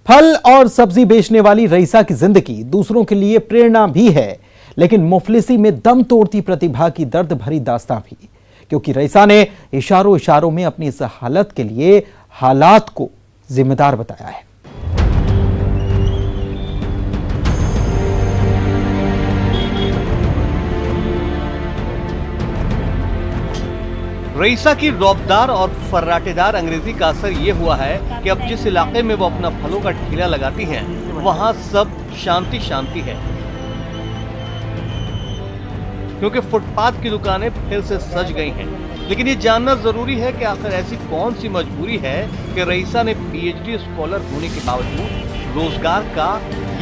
फल और सब्जी बेचने वाली रईसा की जिंदगी दूसरों के लिए प्रेरणा भी है, लेकिन मुफलिसी में दम तोड़ती प्रतिभा की दर्द भरी दास्तां भी, क्योंकि रईसा ने इशारों इशारों में अपनी इस हालत के लिए हालात को जिम्मेदार बताया है। रईसा की रौबदार और फर्राटेदार अंग्रेजी का असर ये हुआ है कि अब जिस इलाके में वो अपना फलों का ठेला लगाती हैं, वहाँ सब शांति शांति है, क्योंकि फुटपाथ की दुकानें फिर से सज गई हैं। लेकिन ये जानना जरूरी है कि आखिर ऐसी कौन सी मजबूरी है कि रईसा ने पीएचडी स्कॉलर होने के बावजूद रोजगार का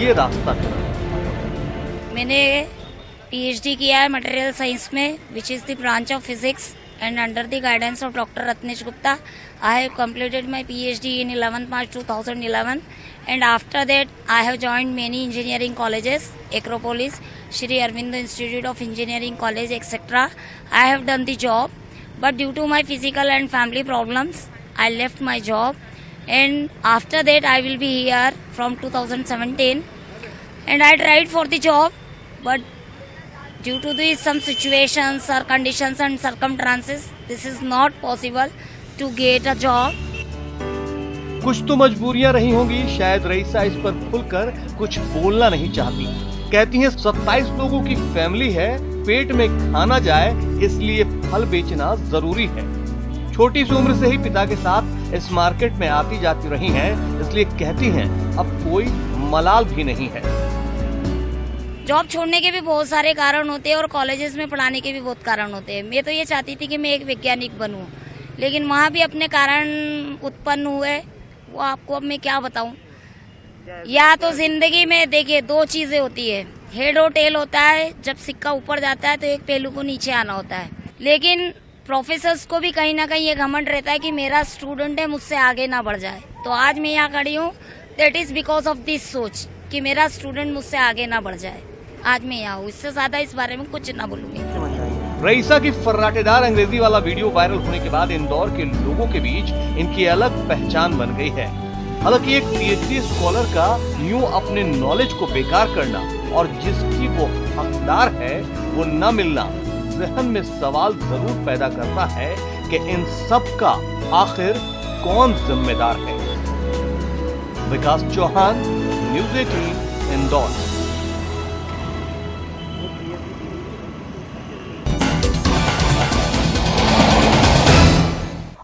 ये रास्ता चुना। मैंने पीएचडी किया है मटेरियल साइंस में, which is the branch of physics, and under the guidance of Dr. Ratnesh Gupta, I have completed my PhD in 11th March 2011, and after that I have joined many engineering colleges, Acropolis, Shri Aurobindo Institute of Engineering College, etc. I have done the job, but due to my physical and family problems, I left my job, and after that I will be here from 2017, and I tried for the job, but due to some situations or conditions and circumstances, this is not possible to get a job. कुछ तो मजबूरियां रही होंगी, शायद रईसा इस पर खुलकर कुछ बोलना नहीं चाहती। कहती हैं 27 लोगों की फैमिली है, पेट में खाना जाए इसलिए फल बेचना जरूरी है। छोटी सी उम्र से ही पिता के साथ इस मार्केट में आती जाती रही हैं, इसलिए कहती हैं अब कोई मलाल भी नहीं है। जॉब छोड़ने के भी बहुत सारे कारण होते हैं और कॉलेजेस में पढ़ाने के भी बहुत कारण होते हैं। मैं तो ये चाहती थी कि मैं एक वैज्ञानिक बनूं, लेकिन वहाँ भी अपने कारण उत्पन्न हुए, वो आपको अब मैं क्या बताऊं। या तो जिंदगी में देखिए दो चीजें होती है, हेड और टेल होता है। जब सिक्का ऊपर जाता है तो एक पहलू को नीचे आना होता है, लेकिन प्रोफेसर्स को भी कहीं ना कहीं ये घमंड रहता है कि मेरा स्टूडेंट है, मुझसे आगे ना बढ़ जाए। तो आज मैं यहाँ खड़ी हूँ, that is because of this सोच कि मेरा स्टूडेंट मुझसे आगे ना बढ़ जाए। आज मैं यहाँ हूँ, इससे ज्यादा इस बारे में कुछ ना बोलूंगी। रईसा की फर्राटेदार अंग्रेजी वाला वीडियो वायरल होने के बाद इंदौर के लोगों के बीच इनकी अलग पहचान बन गई है। हालांकि एक पीएचडी स्कॉलर का यूं अपने नॉलेज को बेकार करना और जिसकी वो हकदार है वो न मिलना जहन में सवाल जरूर पैदा करता है कि इन सब का आखिर कौन जिम्मेदार है। विकास चौहान, न्यूज़ 18, इंदौर।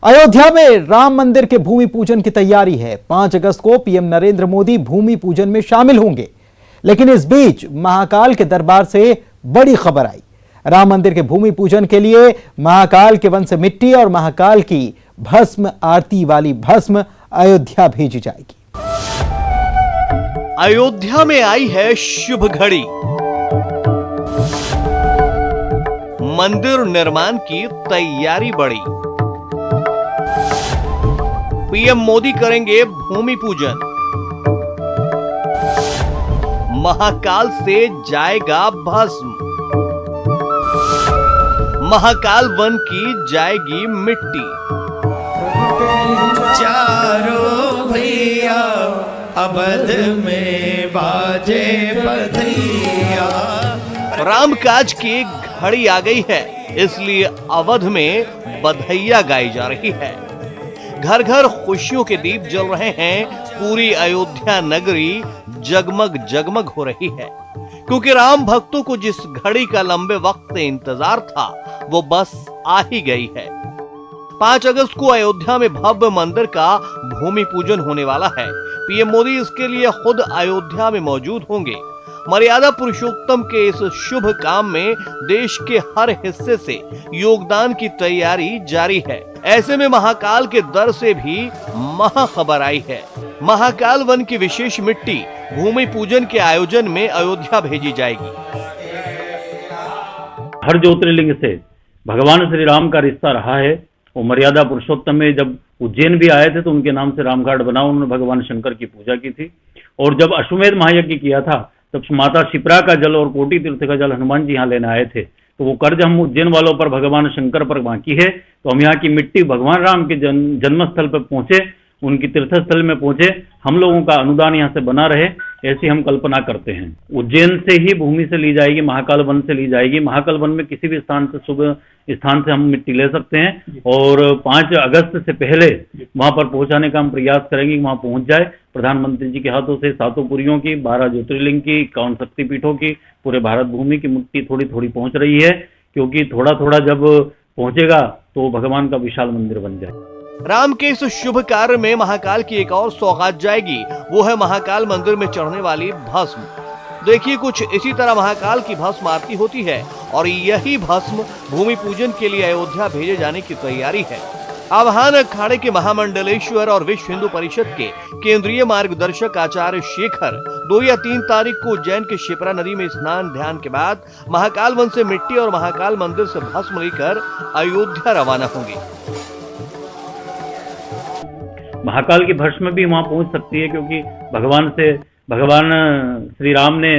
अयोध्या में राम मंदिर के भूमि पूजन की तैयारी है। 5 अगस्त को पीएम नरेंद्र मोदी भूमि पूजन में शामिल होंगे, लेकिन इस बीच महाकाल के दरबार से बड़ी खबर आई। राम मंदिर के भूमि पूजन के लिए महाकाल के वन से मिट्टी और महाकाल की भस्म आरती वाली भस्म अयोध्या भेजी जाएगी। अयोध्या में आई है शुभ घड़ी। मंदिर निर्माण की तैयारी बढ़ी। पीएम मोदी करेंगे भूमि पूजन। महाकाल से जाएगा भस्म। महाकाल वन की जाएगी मिट्टी। चारों भैया अवध में बाजे बधैया। रामकाज की घड़ी आ गई है, इसलिए अवध में बधैया गाई जा रही है। घर घर खुशियों के दीप जल रहे हैं। पूरी अयोध्या नगरी जगमग जगमग हो रही है, क्योंकि राम भक्तों को जिस घड़ी का लंबे वक्त से इंतजार था वो बस आ ही गई है। 5 अगस्त को अयोध्या में भव्य मंदिर का भूमि पूजन होने वाला है। पीएम मोदी इसके लिए खुद अयोध्या में मौजूद होंगे। मर्यादा पुरुषोत्तम के इस शुभ काम में देश के हर हिस्से से योगदान की तैयारी जारी है। ऐसे में महाकाल के दर से भी महा खबर आई है। महाकाल वन की विशेष मिट्टी भूमि पूजन के आयोजन में अयोध्या भेजी जाएगी। हर ज्योतिर्लिंग से भगवान श्री राम का रिश्ता रहा है। वो मर्यादा पुरुषोत्तम में जब उज्जैन भी आए थे तो उनके नाम से रामघाट बना, उन्होंने भगवान शंकर की पूजा की थी। और जब अश्वमेध महायज्ञ किया था तब माता शिप्रा का जल और कोटि तीर्थ का जल हनुमान जी यहाँ लेने आए थे। तो वो कर्ज हम उज्जैन वालों पर भगवान शंकर पर बाकी है, तो हम यहाँ की मिट्टी भगवान राम के जन्मस्थल पर पहुंचे उनकी तीर्थस्थल में पहुंचे, हम लोगों का अनुदान यहाँ से बना रहे, ऐसी हम कल्पना करते हैं। उज्जैन से ही भूमि से ली जाएगी, महाकाल वन से ली जाएगी। महाकाल वन में किसी भी स्थान से शुभ स्थान से हम मिट्टी ले सकते हैं और 5 अगस्त से पहले वहां पर पहुंचाने का हम प्रयास करेंगे कि वहां पहुंच जाए। प्रधानमंत्री जी के हाथों से 7 पुरियों की, 12 ज्योतिर्लिंग की, 51 शक्तिपीठों की, पूरे भारत भूमि की मिट्टी थोड़ी थोड़ी पहुंच रही है, क्योंकि थोड़ा थोड़ा जब पहुंचेगा तो भगवान का विशाल मंदिर बन जाए। राम के इस शुभ कार्य में महाकाल की एक और सौगात जाएगी, वो है महाकाल मंदिर में चढ़ने वाली भस्म। देखिए, कुछ इसी तरह महाकाल की भस्म आरती होती है और यही भस्म भूमि पूजन के लिए अयोध्या भेजे जाने की तैयारी है। आवाहन अखाड़े के महामंडलेश्वर और विश्व हिंदू परिषद के केंद्रीय मार्गदर्शक आचार्य शेखर 2 या 3 तारीख को उज्जैन के शिप्रा नदी में स्नान ध्यान के बाद महाकाल वन से मिट्टी और महाकाल मंदिर से भस्म लेकर अयोध्या रवाना होंगे। महाकाल की भस्म भी वहां पहुंच सकती है, क्योंकि भगवान श्री राम ने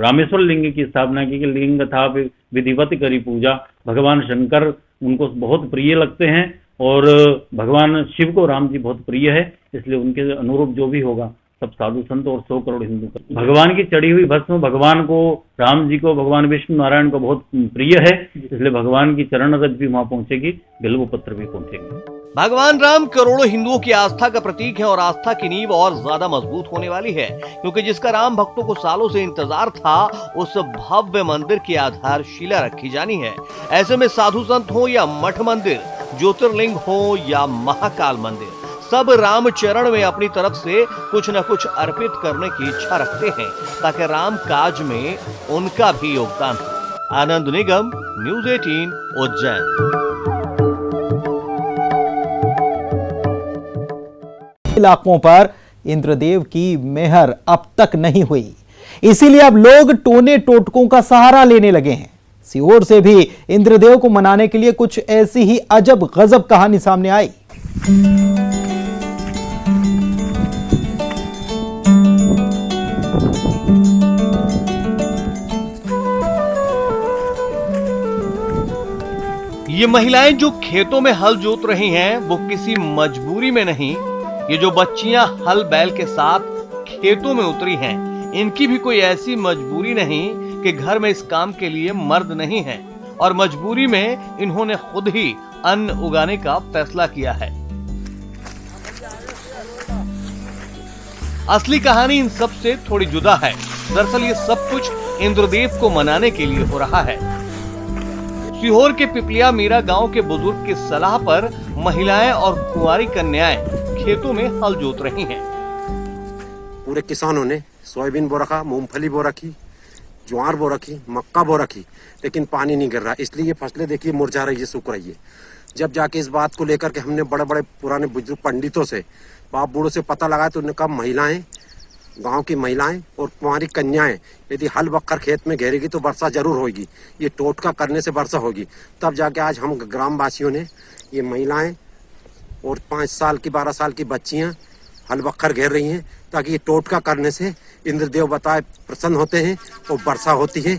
रामेश्वर लिंग की स्थापना की, कि लिंग था विधिवत करी पूजा। भगवान शंकर उनको बहुत प्रिय लगते हैं और भगवान शिव को राम जी बहुत प्रिय है, इसलिए उनके अनुरूप जो भी होगा सब साधु संत और 100 करोड़ हिंदू का भगवान की चढ़ी हुई भस्म भगवान को, राम जी को, भगवान विष्णु नारायण को बहुत प्रिय है, इसलिए भगवान की चरण रज भी वहां पहुंचेगी, बिल्व पत्र भी पहुंचेंगे। भगवान राम करोड़ों हिंदुओं की आस्था का प्रतीक है और आस्था की नींव और ज्यादा मजबूत होने वाली है, क्योंकि जिसका राम भक्तों को सालों से इंतजार था, उस भव्य मंदिर की आधारशिला रखी जानी है। ऐसे में साधु संत हो या मठ मंदिर, ज्योतिर्लिंग हो या महाकाल मंदिर, सब राम चरण में अपनी तरफ से कुछ न कुछ अर्पित करने की इच्छा रखते हैं, ताकि राम काज में उनका भी योगदान हो। आनंद निगम, न्यूज़ 18, उज्जैन। इलाकों पर इंद्रदेव की मेहर अब तक नहीं हुई, इसीलिए अब लोग टोने टोटकों का सहारा लेने लगे हैं। सीहोर से भी इंद्रदेव को मनाने के लिए कुछ ऐसी ही अजब गजब कहानी सामने आई। ये महिलाएं जो खेतों में हल जोत रही हैं, वो किसी मजबूरी में नहीं। ये जो बच्चियां हल बैल के साथ खेतों में उतरी हैं, इनकी भी कोई ऐसी मजबूरी नहीं कि घर में इस काम के लिए मर्द नहीं है, और मजबूरी में इन्होंने खुद ही अन्न उगाने का फैसला किया है। असली कहानी इन सब से थोड़ी जुदा है। दरअसल ये सब कुछ इंद्रदेव को मनाने के लिए हो रहा है। सीहोर के पिपलिया मीरा गांव के बुजुर्ग की सलाह पर महिलाएं और कुंवारी कन्याएं खेतों में हल जोत रही हैं। पूरे किसानों ने सोयाबीन बो रखा, मूंगफली बो रखी, ज्वार बो रखी, मक्का बो रखी, लेकिन पानी नहीं गिर रहा, इसलिए ये फसलें देखिए मुरझा रही है, सूख रही है। जब जाके इस बात को लेकर के हमने बड़े बड़े पुराने बुजुर्ग पंडितों से, बाप बूढ़ों से पता लगाया, तो उन्होंने कहा महिलाएं, गांव की महिलाएं और कुंवारी कन्याएं यदि हल बक्कर खेत में घेरेगी तो वर्षा जरूर होगी, ये टोटका करने से वर्षा होगी। तब जाके आज हम ग्रामवासियों ने, ये महिलाएं और 5 साल की 12 साल की बच्चियां हल बक्कर घेर रही हैं, ताकि ये टोटका करने से इंद्रदेव बताए प्रसन्न होते हैं और वर्षा होती है।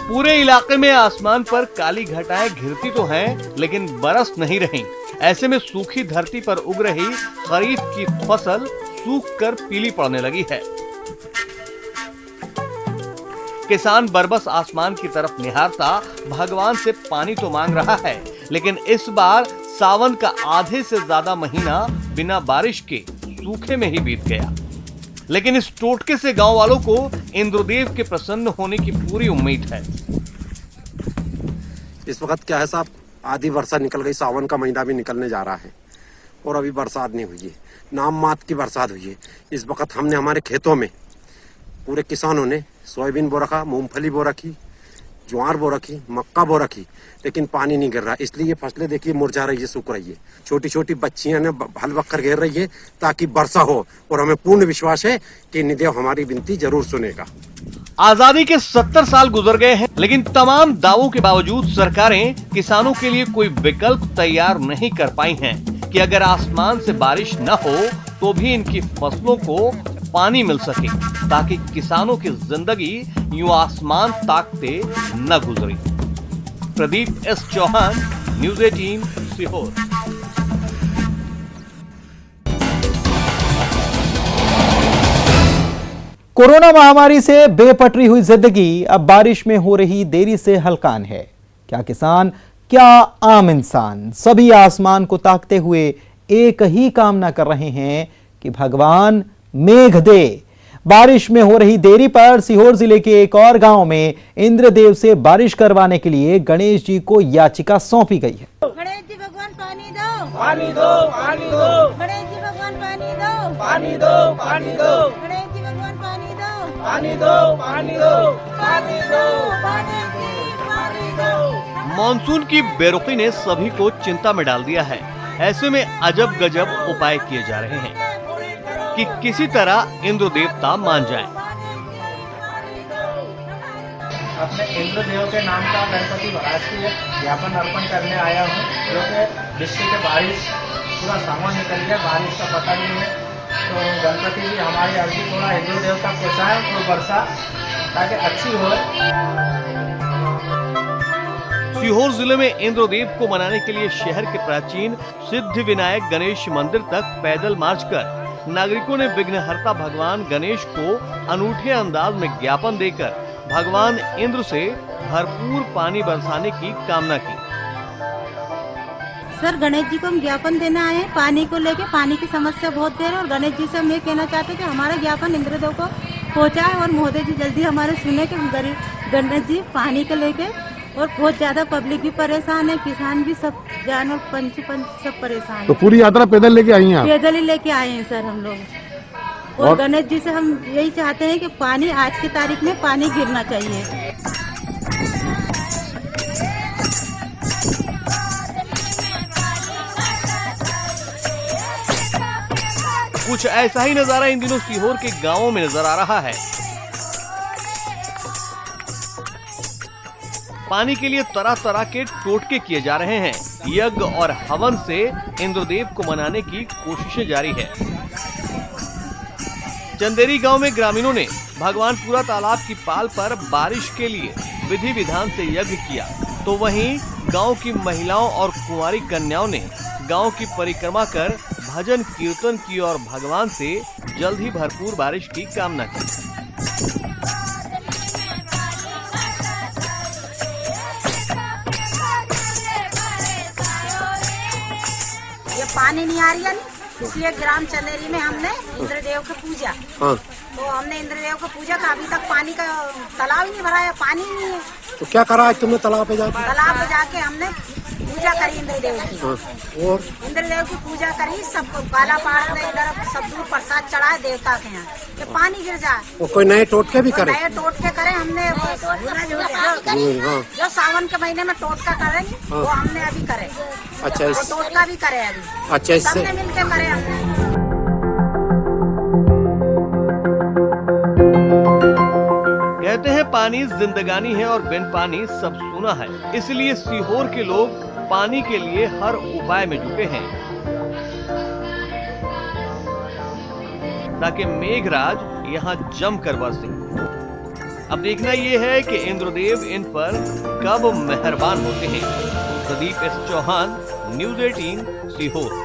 पूरे इलाके में आसमान पर काली घटाएं घिरती तो हैं, लेकिन बरस नहीं रही। ऐसे में सूखी धरती पर उग रही खरीफ की फसल सूख कर पीली पड़ने लगी है। किसान बरबस आसमान की तरफ निहारता भगवान से पानी तो मांग रहा है, लेकिन इस बार सावन का आधे से ज्यादा महीना बिना बारिश के सूखे में ही बीत गया। लेकिन इस टोटके से गांव वालों को इंद्रदेव के प्रसन्न होने की पूरी उम्मीद है। इस वक्त क्या है साहब, आधी वर्षा निकल गई, सावन का महीना भी निकलने जा रहा है और अभी बरसात नहीं हुई है, नाम मात्र की बरसात हुई है। इस वक्त हमने हमारे खेतों में, पूरे किसानों ने सोयाबीन बो रखा, मूंगफली बो रखी, ज्वार बो रखी, मक्का बो रखी, लेकिन पानी नहीं गिर रहा, इसलिए ये फसलें देखिए मुरझा रही है, सूख रही है। छोटी छोटी बच्चियां ने हल बक्कर घेर रही है ताकि वर्षा हो, और हमें पूर्ण विश्वास है कि निदेव हमारी विनती जरूर सुनेगा। आजादी के 70 साल गुजर गए हैं, लेकिन तमाम दावों के बावजूद सरकारें किसानों के लिए कोई विकल्प तैयार नहीं कर पाई हैं कि अगर आसमान से बारिश न हो तो भी इनकी फसलों को पानी मिल सके, ताकि किसानों की जिंदगी यूं आसमान ताकते न गुजरे। Pradeep S Chauhan, news 18, Sehore. Corona महामारी से बेपटरी हुई जिंदगी अब बारिश में हो रही देरी से हलकान है। क्या किसान, क्या आम इंसान, सभी आसमान को ताकते हुए एक ही कामना कर रहे हैं कि भगवान मेघ दे। बारिश में हो रही देरी पर सीहोर जिले के एक और गांव में इंद्रदेव से बारिश करवाने के लिए गणेश जी को याचिका सौंपी गई है। गणेश जी भगवान पानी दो, पानी दो, पानी दो। गणेश जी भगवान पानी दो, पानी दो, पानी दो। गणेश जी भगवान पानी दो, पानी दो, पानी दो, पानी दो, गणेश जी पानी दो। मॉनसून की बेरुखी ने सभी को चिंता में डाल दिया है। ऐसे में अजब गजब उपाय किए जा रहे हैं कि किसी तरह इंद्र देवता मान जाएं। अपने इंद्र देव के नाम का गणपति महाराज की ज्ञापन अर्पण करने आया हूँ, जो कि जिससे कि बारिश पूरा सामान निकल गया, बारिश का पता नहीं है। तो गणपति जी हमारी अर्जी थोड़ा इंद्र देव तक पहुँचाएं और वर्षा ताकि अच्छी हो। सीहोर जिले में इंद्रदेव को मनाने के लिए शहर के प्राचीन सिद्धि विनायक गणेश मंदिर तक पैदल मार्च कर नागरिकों ने विघ्नहर्ता भगवान गणेश को अनूठे अंदाज में ज्ञापन देकर भगवान इंद्र से भरपूर पानी बरसाने की कामना की। सर, गणेश जी को हम ज्ञापन देने आए हैं पानी को लेके। पानी की समस्या बहुत देर है और गणेश जी से हम ये कहना चाहते हैं कि हमारा ज्ञापन इंद्रदेव को पहुंचाए और महोदय जी जल्दी हमारे सुने कि गणेश जी पानी को लेके। और बहुत ज्यादा पब्लिक भी परेशान है, किसान भी, सब जानवर पंछी सब परेशान है। तो पूरी यात्रा पैदल लेके आई हैं आप? पैदल ही लेके आए हैं सर हम लोग। और गणेश जी से हम यही चाहते हैं कि पानी आज की तारीख में पानी गिरना चाहिए। कुछ ऐसा ही नजारा इन दिनों सीहोर के गांवों में नजर आ रहा है। पानी के लिए तरह तरह के टोटके किए जा रहे हैं। यज्ञ और हवन से इंद्रदेव को मनाने की कोशिशें जारी है। चंदेरी गांव में ग्रामीणों ने भगवानपुरा तालाब की पाल पर बारिश के लिए विधि विधान से यज्ञ किया, तो वहीं गांव की महिलाओं और कुंवारी कन्याओं ने गांव की परिक्रमा कर भजन कीर्तन की और भगवान से जल्द ही भरपूर बारिश की कामना की। पानी नहीं आ रही है, इसलिए ग्राम चंदेरी में हमने इंद्रदेव की पूजा। तो हमने इंद्रदेव की पूजा का अभी तक पानी का तालाब ही नहीं भरा है, पानी नहीं है। तो क्या करा आज तुमने तालाब पे जाके? तालाब पे जाके हमने पूजा करी इंद्रदेव की। और इंद्रदेव की पूजा करी, सबको काला पाड़ इधर सब दूर प्रसाद चढ़ाए देवता के यहाँ कि पानी गिर जाए। वो कोई नए टोटके भी करे? नए टोटके करे हमने, जो सावन के महीने में टोटका करेंगे वो हमने अभी करे। अच्छा, टोटका भी करे अभी। अच्छा, इससे सबने मिलके करे हमने। कहते हैं पानी जिंदगानी है और बिन पानी सब सूना है। इसलिए सीहोर के लोग पानी के लिए हर उपाय में जुटे हैं ताकि मेघराज यहाँ जमकर बरसे। अब देखना ये है कि इंद्रदेव इन पर कब मेहरबान होते हैं। Pradeep S Chauhan, news 18 Sehore.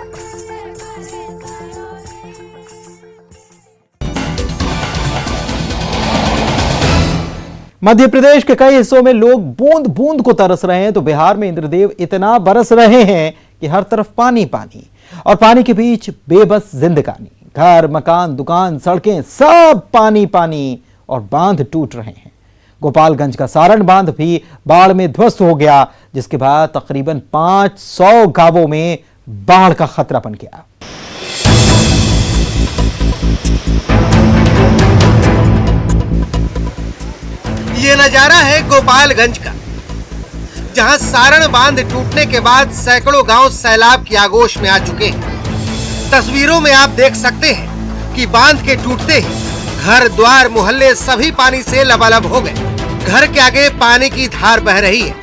मध्य प्रदेश के कई हिस्सों में लोग बूंद बूंद को तरस रहे हैं, तो बिहार में इंद्रदेव इतना बरस रहे हैं कि हर तरफ पानी पानी और पानी के बीच बेबस जिंदगानी। घर, मकान, दुकान, सड़कें सब पानी पानी और बांध टूट रहे हैं। गोपालगंज का सारण बांध भी बाढ़ में ध्वस्त हो गया, जिसके बाद तकरीबन 500 गांवों में बाढ़ का खतरा बन गया। ये नजारा है गोपालगंज का, जहां सारण बांध टूटने के बाद सैकड़ों गांव सैलाब की आगोश में आ चुके हैं। तस्वीरों में आप देख सकते हैं कि बांध के टूटते ही घर, द्वार, मोहल्ले सभी पानी से लबालब हो गए। घर के आगे पानी की धार बह रही है।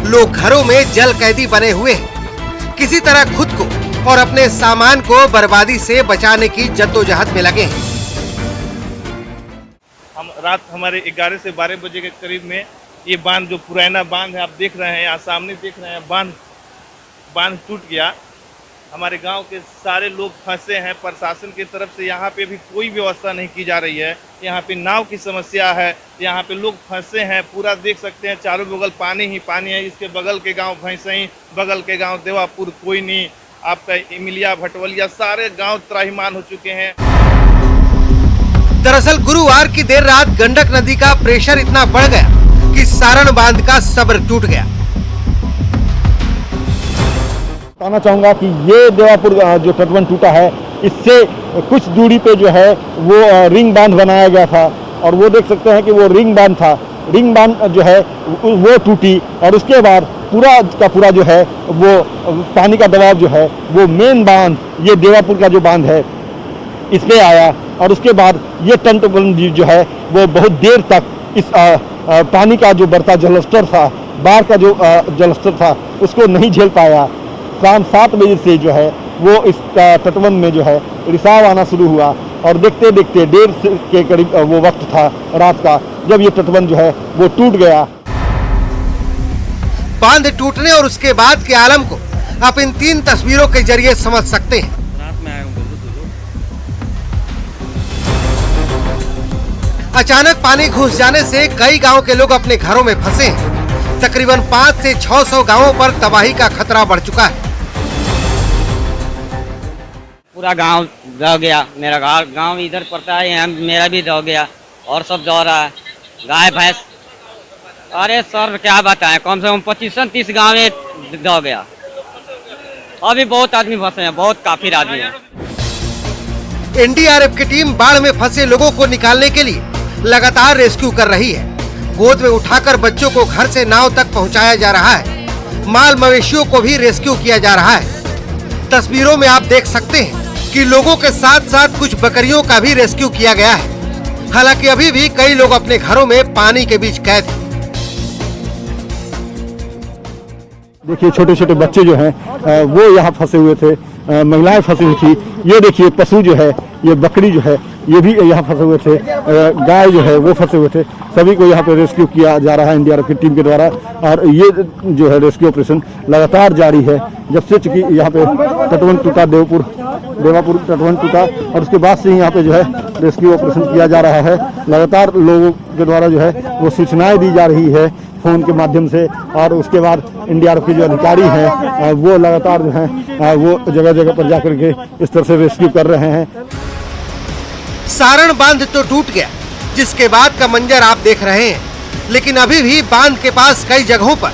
लोग घरों में जल कैदी बने हुए हैं। किसी तरह खुद को और अपने सामान को बर्बादी से बचाने की जद्दोजहद में लगे हैं। हम रात हमारे 11 से 12 बजे के करीब में ये बांध, जो पुराना बांध है आप देख रहे हैं, यहाँ सामने देख रहे हैं, बांध टूट गया। हमारे गांव के सारे लोग फंसे हैं। प्रशासन की तरफ से यहाँ पे भी कोई व्यवस्था नहीं की जा रही है। यहाँ पे नाव की समस्या है, यहाँ पे लोग फंसे हैं। पूरा देख सकते हैं चारों बगल पानी ही पानी है। इसके बगल के गांव भैंसई, बगल के गांव देवापुर, कोयनी, आपका इमिलिया, भटवलिया, सारे गांव त्राहिमाम हो चुके हैं। दरअसल गुरुवार की देर रात गंडक नदी का प्रेशर इतना बढ़ गया कि सारण बांध का सब्र टूट गया। कहना चाहूँगा कि ये देवापुर जो तटबंध टूटा है, इससे कुछ दूरी पे जो है वो रिंग बांध बनाया गया था और वो देख सकते हैं कि वो रिंग बांध था। रिंग बांध जो है वो टूटी और उसके बाद पूरा का पूरा जो है वो पानी का दबाव जो है वो मेन बांध, ये देवापुर का जो बांध है, इस पे आया और उसके बाद ये तटबंध जो है वो बहुत देर तक इस पानी का जो बढ़ता जलस्तर था, बाढ़ का जो जलस्तर था, उसको नहीं झेल पाया। शाम 7 बजे से जो है वो इस तटबंध में जो है रिसाव आना शुरू हुआ और देखते देखते 1:30 के करीब वो वक्त था रात का, जब ये तटबंध जो है वो टूट गया। बांध टूटने और उसके बाद के आलम को आप इन 3 तस्वीरों के जरिए समझ सकते हैं। अचानक पानी घुस जाने से कई गांव के लोग अपने घरों में फंसे हैं। तकरीबन 500 से 600 गांवों पर तबाही का खतरा बढ़ चुका है। पूरा गांव दह गया। मेरा गांव इधर पड़ता है, यहाँ मेरा भी दह गया और सब दह रहा है, गाय भैंस। अरे सर क्या बताएं, कम से कम 25-30 गाँव में दह गया। अभी बहुत आदमी फंसे हैं, बहुत काफी आदमी है। एनडीआरएफ की टीम बाढ़ में फंसे लोगों को निकालने के लिए लगातार रेस्क्यू कर रही है। गोद में उठाकर बच्चों को घर से नाव तक पहुंचाया जा रहा है। माल मवेशियों को भी रेस्क्यू किया जा रहा है। तस्वीरों में आप देख सकते हैं कि लोगों के साथ साथ कुछ बकरियों का भी रेस्क्यू किया गया है। हालांकि अभी भी कई लोग अपने घरों में पानी के बीच कैद हैं। देखिए छोटे छोटे बच्चे जो हैं वो यहाँ फंसे हुए थे, महिलाएं फंसी हुई थी। ये देखिए पशु जो है, ये बकरी जो है, ये भी यहाँ फंसे हुए थे, गाय जो है वो फंसे हुए थे। सभी को यहाँ पे रेस्क्यू किया जा रहा है एनडीआरएफ की टीम के द्वारा और ये जो है रेस्क्यू ऑपरेशन लगातार जारी है। जब से चूंकि यहाँ पे तटबंध टूटा, देवापुर तटबंध टूटा और उसके बाद से ही यहाँ पे जो है रेस्क्यू ऑपरेशन किया जा रहा है। लगातार लोगों के द्वारा जो है वो सूचनाएं दी जा रही है फोन के माध्यम से और उसके बाद एनडीआरएफ के जो अधिकारी हैं वो लगातार जो है वो जगह जगह पर जाकर के इस तरह से रेस्क्यू कर रहे हैं। सारण बांध तो टूट गया, जिसके बाद का मंजर आप देख रहे हैं, लेकिन अभी भी बांध के पास कई जगहों पर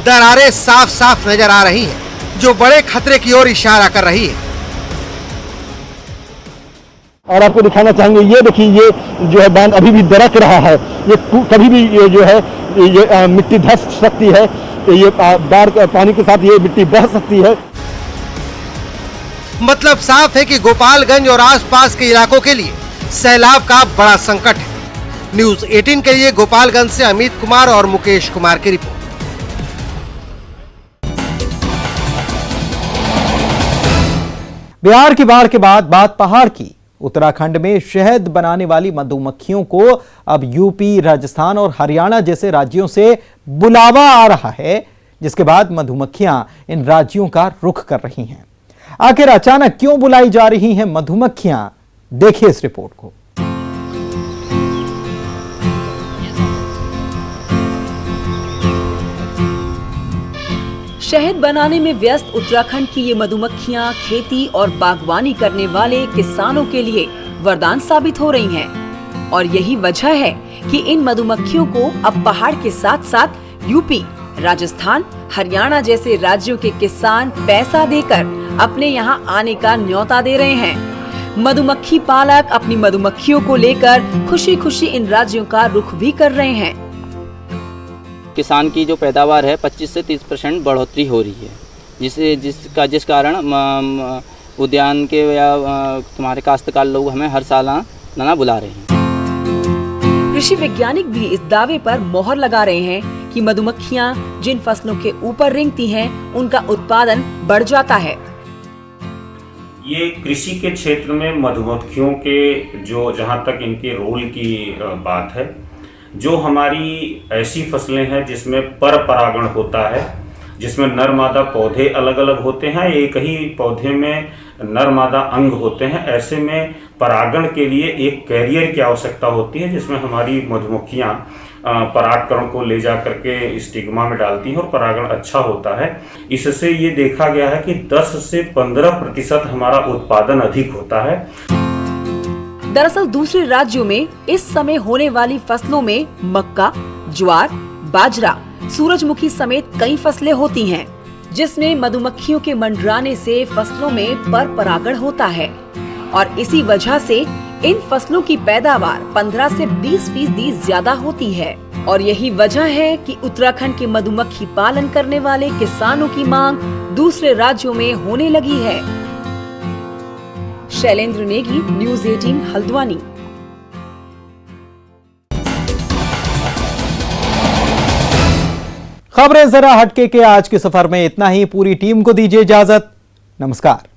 दरारें साफ साफ नजर आ रही हैं, जो बड़े खतरे की ओर इशारा कर रही है। और आपको दिखाना चाहेंगे, ये देखिए ये जो है बांध अभी भी दरक रहा है। ये कभी भी ये जो है ये मिट्टी धस सकती है, ये बाढ़ पानी के साथ ये मिट्टी बह सकती है। मतलब साफ है कि गोपालगंज और आसपास के इलाकों के लिए सैलाब का बड़ा संकट है। न्यूज़ 18 के लिए गोपालगंज से अमित कुमार और मुकेश कुमार की रिपोर्ट। बिहार की बाढ़ के बाद बात पहाड़ की। उत्तराखंड में शहद बनाने वाली मधुमक्खियों को अब यूपी, राजस्थान और हरियाणा जैसे राज्यों से बुलावा आ रहा है, जिसके बाद मधुमक्खियां इन राज्यों का रुख कर रही हैं। आखिर अचानक क्यों बुलाई जा रही हैं मधुमक्खियां? देखिए इस रिपोर्ट को। शहद बनाने में व्यस्त उत्तराखंड की ये मधुमक्खियां खेती और बागवानी करने वाले किसानों के लिए वरदान साबित हो रही हैं। और यही वजह है कि इन मधुमक्खियों को अब पहाड़ के साथ साथ यूपी, राजस्थान, हरियाणा जैसे राज्यों के किसान पैसा देकर अपने यहाँ आने का न्योता दे रहे हैं। मधुमक्खी पालक अपनी मधुमक्खियों को लेकर खुशी खुशी इन राज्यों का रुख भी कर रहे हैं। किसान की जो पैदावार है 25 से 30% बढ़ोतरी हो रही है, जिस कारण उद्यान के या तुम्हारे काश्तकार लोग हमें हर साल नाना बुला रहे हैं। कृषि वैज्ञानिक भी इस दावे पर मोहर लगा रहे हैं कि मधुमक्खियां जिन फसलों के ऊपर रेंगती हैं, उनका उत्पादन बढ़ जाता है। ये कृषि के क्षेत्र में मधुमक्खियों के जो जहाँ तक इनके रोल की बात है, जो हमारी ऐसी फसलें हैं जिसमें पर परागण होता है, जिसमें नर मादा पौधे अलग अलग होते हैं, एक ही पौधे में नर मादा अंग होते हैं। ऐसे में परागण के लिए एक कैरियर की आवश्यकता होती है, जिसमें हमारी मधुमक्खियाँ परागकण को ले जा करके स्टिग्मा में डालती हैं और परागण अच्छा होता है। इससे ये देखा गया है कि 10 से 15% हमारा उत्पादन अधिक होता है। दरअसल दूसरे राज्यों में इस समय होने वाली फसलों में मक्का, ज्वार, बाजरा, सूरजमुखी समेत कई फसलें होती हैं, जिसमें मधुमक्खियों के मंडराने से फसलों में पर परागण होता है और इसी वजह से इन फसलों की पैदावार 15 से 20% ज्यादा होती है। और यही वजह है कि उत्तराखंड के मधुमक्खी पालन करने वाले किसानों की मांग दूसरे राज्यों में होने लगी है। शैलेंद्र नेगी, न्यूज़ 18 हल्द्वानी। खबरें जरा हटके के आज के सफर में इतना ही। पूरी टीम को दीजिए इजाजत। नमस्कार।